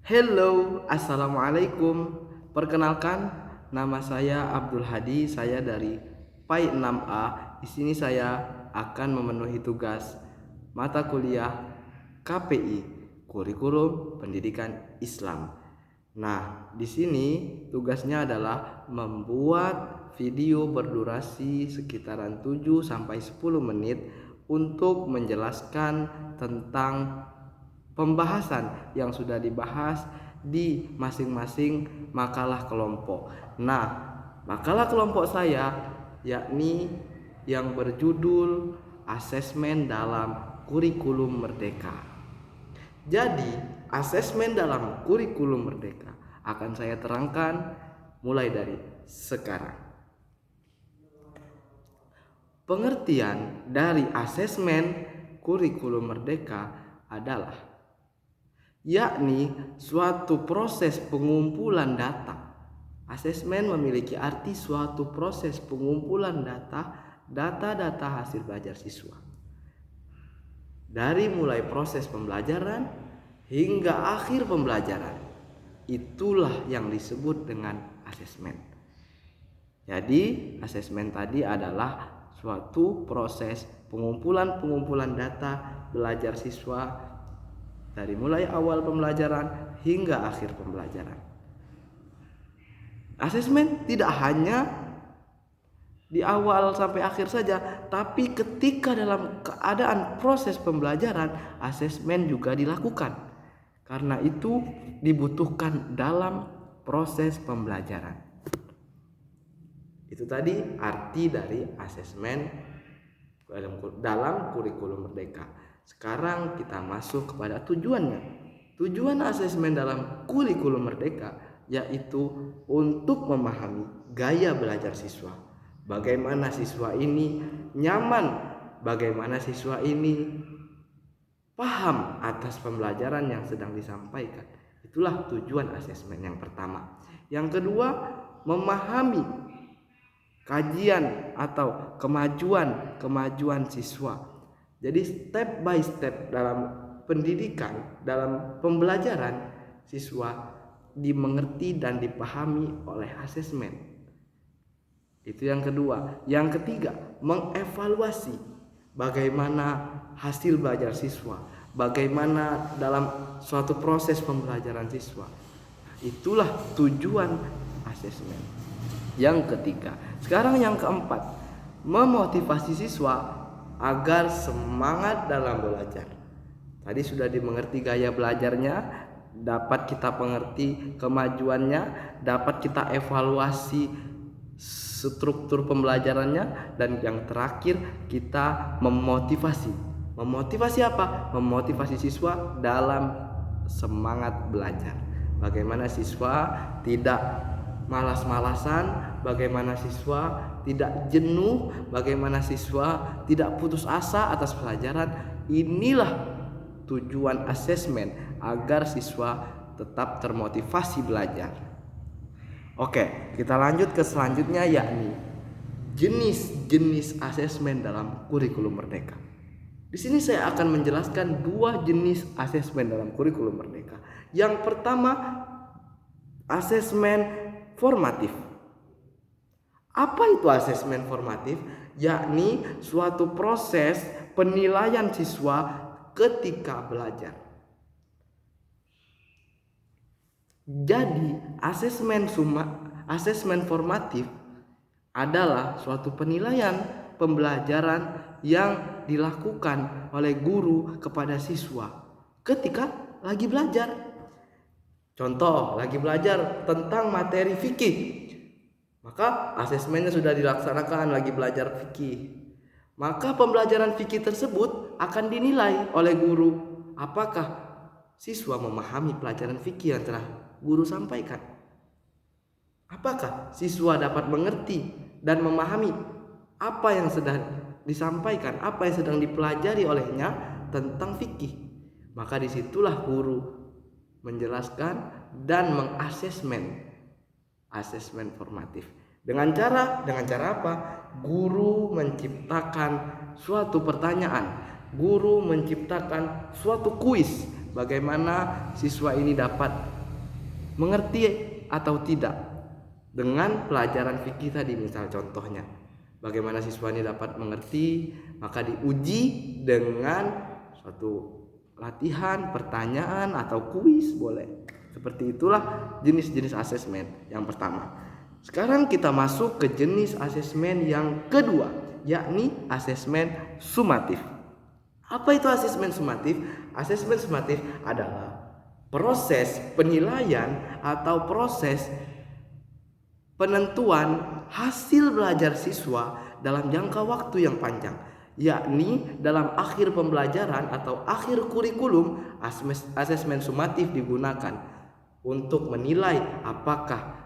Hello, assalamualaikum. Perkenalkan, nama saya Abdul Hadi. Saya dari PAI 6A. Di sini saya akan memenuhi tugas mata kuliah KPI, Kurikulum Pendidikan Islam. Nah, di sini tugasnya adalah membuat video berdurasi sekitaran 7 sampai 10 menit untuk menjelaskan tentang pembahasan yang sudah dibahas di masing-masing makalah kelompok. Nah, makalah kelompok saya yakni yang berjudul Asesmen dalam Kurikulum Merdeka. Jadi, asesmen dalam Kurikulum Merdeka akan saya terangkan mulai dari sekarang. Pengertian dari asesmen Kurikulum Merdeka adalah yakni suatu proses pengumpulan data. Asesmen memiliki arti suatu proses pengumpulan data hasil belajar siswa. Dari mulai proses pembelajaran hingga akhir pembelajaran. Itulah yang disebut dengan asesmen. Jadi, asesmen tadi adalah suatu proses pengumpulan data belajar siswa dari mulai awal pembelajaran hingga akhir pembelajaran. Asesmen tidak hanya di awal sampai akhir saja, tapi ketika dalam keadaan proses pembelajaran, asesmen juga dilakukan. Karena itu dibutuhkan dalam proses pembelajaran. Itu tadi arti dari asesmen dalam Kurikulum Merdeka. Sekarang kita masuk kepada tujuannya. Tujuan asesmen dalam Kurikulum Merdeka yaitu untuk memahami gaya belajar siswa. Bagaimana siswa ini nyaman, bagaimana siswa ini paham atas pembelajaran yang sedang disampaikan. Itulah tujuan asesmen yang pertama. Yang kedua, memahami kajian atau kemajuan siswa. Jadi step by step dalam pendidikan, dalam pembelajaran siswa dimengerti dan dipahami oleh asesmen. Itu yang kedua. Yang ketiga, mengevaluasi bagaimana hasil belajar siswa, bagaimana dalam suatu proses pembelajaran siswa. Itulah tujuan asesmen. Yang ketiga. Sekarang yang keempat, memotivasi siswa agar semangat dalam belajar. Tadi sudah dimengerti gaya belajarnya, dapat kita mengerti kemajuannya, dapat kita evaluasi struktur pembelajarannya, dan yang terakhir kita memotivasi. Memotivasi apa? Memotivasi siswa dalam semangat belajar. Bagaimana siswa tidak malas-malasan, bagaimana siswa tidak jenuh, bagaimana siswa tidak putus asa atas pelajaran. Inilah tujuan asesmen agar siswa tetap termotivasi belajar. Oke, kita lanjut ke selanjutnya yakni jenis-jenis asesmen dalam Kurikulum Merdeka. Di sini saya akan menjelaskan dua jenis asesmen dalam Kurikulum Merdeka. Yang pertama, asesmen formatif. Apa itu asesmen formatif? Yakni suatu proses penilaian siswa ketika belajar. Jadi, asesmen formatif adalah suatu penilaian pembelajaran yang dilakukan oleh guru kepada siswa ketika lagi belajar. Contoh, lagi belajar tentang materi fikih, maka asesmennya sudah dilaksanakan, lagi belajar fikih. Maka pembelajaran fikih tersebut akan dinilai oleh guru. Apakah siswa memahami pelajaran fikih yang telah guru sampaikan? Apakah siswa dapat mengerti dan memahami apa yang sedang disampaikan, apa yang sedang dipelajari olehnya tentang fikih? Maka disitulah guru menjelaskan dan mengasesmen asesmen formatif. Dengan cara apa? Guru menciptakan suatu pertanyaan, guru menciptakan suatu kuis, bagaimana siswa ini dapat mengerti atau tidak dengan pelajaran fikih tadi. Misal contohnya, bagaimana siswa ini dapat mengerti, maka diuji dengan suatu latihan, pertanyaan atau kuis boleh. Seperti itulah jenis-jenis asesmen yang pertama. Sekarang kita masuk ke jenis asesmen yang kedua, yakni asesmen sumatif. Apa itu asesmen sumatif? Asesmen sumatif adalah proses penilaian atau proses penentuan hasil belajar siswa dalam jangka waktu yang panjang, yakni dalam akhir pembelajaran atau akhir kurikulum. Asesmen sumatif digunakan untuk menilai apakah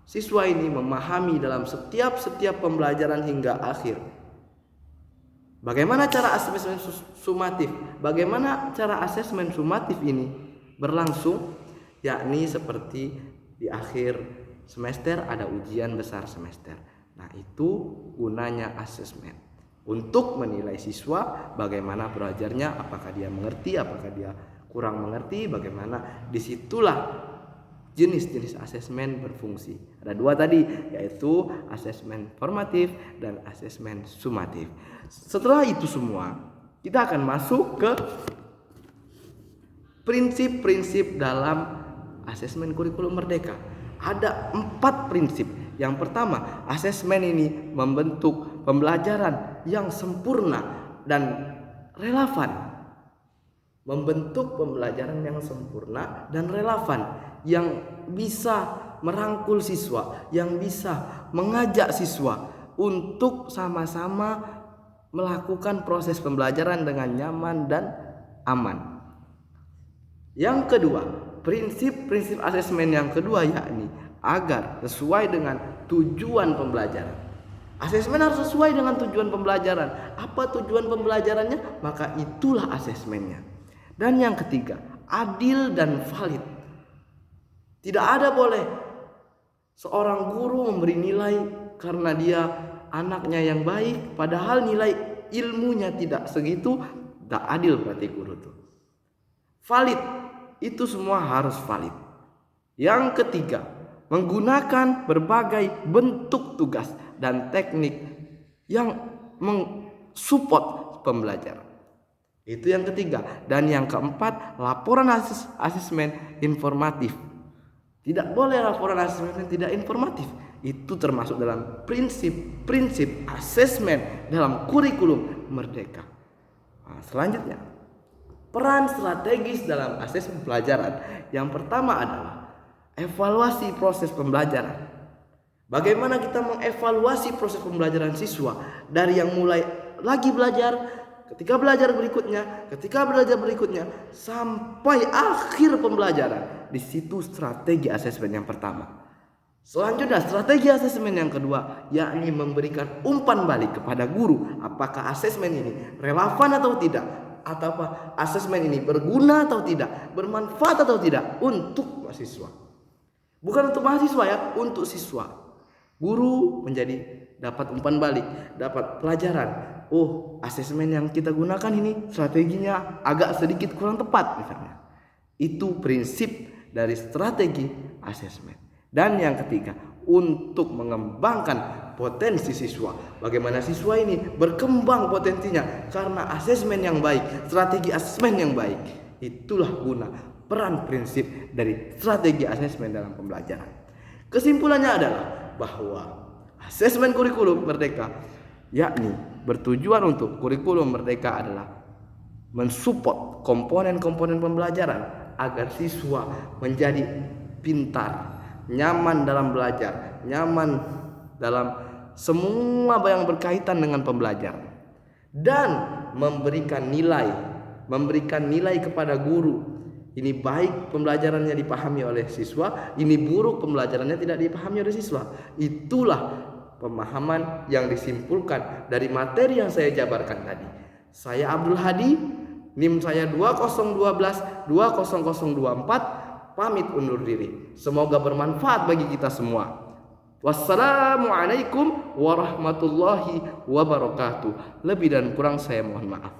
siswa ini memahami dalam setiap pembelajaran hingga akhir. Bagaimana cara asesmen sumatif? Bagaimana cara asesmen sumatif ini berlangsung? Yakni seperti di akhir semester ada ujian besar semester. Nah, itu gunanya asesmen untuk menilai siswa bagaimana belajarnya, apakah dia mengerti, apakah dia kurang mengerti, bagaimana. Disitulah jenis-jenis asesmen berfungsi. Ada dua tadi, yaitu asesmen formatif dan asesmen sumatif. Setelah itu semua, kita akan masuk ke prinsip-prinsip dalam asesmen kurikulum merdeka. Ada 4 prinsip. Yang pertama, asesmen ini membentuk pembelajaran yang sempurna dan relevan. Membentuk pembelajaran yang sempurna dan relevan, yang bisa merangkul siswa, yang bisa mengajak siswa untuk sama-sama melakukan proses pembelajaran dengan nyaman dan aman. Yang kedua, prinsip-prinsip asesmen yang kedua yakni agar sesuai dengan tujuan pembelajaran. Asesmen harus sesuai dengan tujuan pembelajaran. Apa tujuan pembelajarannya? Maka itulah asesmennya. Dan yang ketiga, adil dan valid. Tidak ada boleh seorang guru memberi nilai karena dia anaknya yang baik, padahal nilai ilmunya tidak segitu. Tak adil berarti guru itu. Valid, itu semua harus valid. Yang ketiga, menggunakan berbagai bentuk tugas dan teknik yang mensupport pembelajaran. Itu yang ketiga. Dan yang keempat, laporan asesmen informatif. Tidak boleh laporan asesmen tidak informatif. Itu termasuk dalam prinsip-prinsip asesmen dalam kurikulum merdeka. Nah, selanjutnya, peran strategis dalam asesmen pelajaran. Yang pertama adalah evaluasi proses pembelajaran. Bagaimana kita mengevaluasi proses pembelajaran siswa dari yang mulai lagi belajar, ketika belajar berikutnya, sampai akhir pembelajaran. Di situ strategi asesmen yang pertama. Selanjutnya, strategi asesmen yang kedua, yakni memberikan umpan balik kepada guru. Apakah asesmen ini relevan atau tidak? Atau apa asesmen ini berguna atau tidak? Bermanfaat atau tidak untuk mahasiswa? Bukan untuk mahasiswa ya, untuk siswa. Guru menjadi dapat umpan balik, dapat pelajaran. Oh, asesmen yang kita gunakan ini strateginya agak sedikit kurang tepat misalnya. Itu prinsip dari strategi asesmen. Dan yang ketiga, untuk mengembangkan potensi siswa. Bagaimana siswa ini berkembang potensinya karena asesmen yang baik, strategi asesmen yang baik. Itulah guna peran prinsip dari strategi asesmen dalam pembelajaran. Kesimpulannya adalah bahwa asesmen kurikulum merdeka, yakni bertujuan untuk kurikulum merdeka adalah mensupport komponen-komponen pembelajaran agar siswa menjadi pintar, nyaman dalam belajar, nyaman dalam semua yang berkaitan dengan pembelajaran, dan memberikan nilai kepada guru. Ini baik pembelajarannya dipahami oleh siswa, ini buruk pembelajarannya tidak dipahami oleh siswa. Itulah pemahaman yang disimpulkan dari materi yang saya jabarkan tadi. Saya Abdul Hadi, NIM saya 2012 20024, pamit undur diri. Semoga bermanfaat bagi kita semua. Wassalamualaikum warahmatullahi wabarakatuh. Lebih dan kurang saya mohon maaf.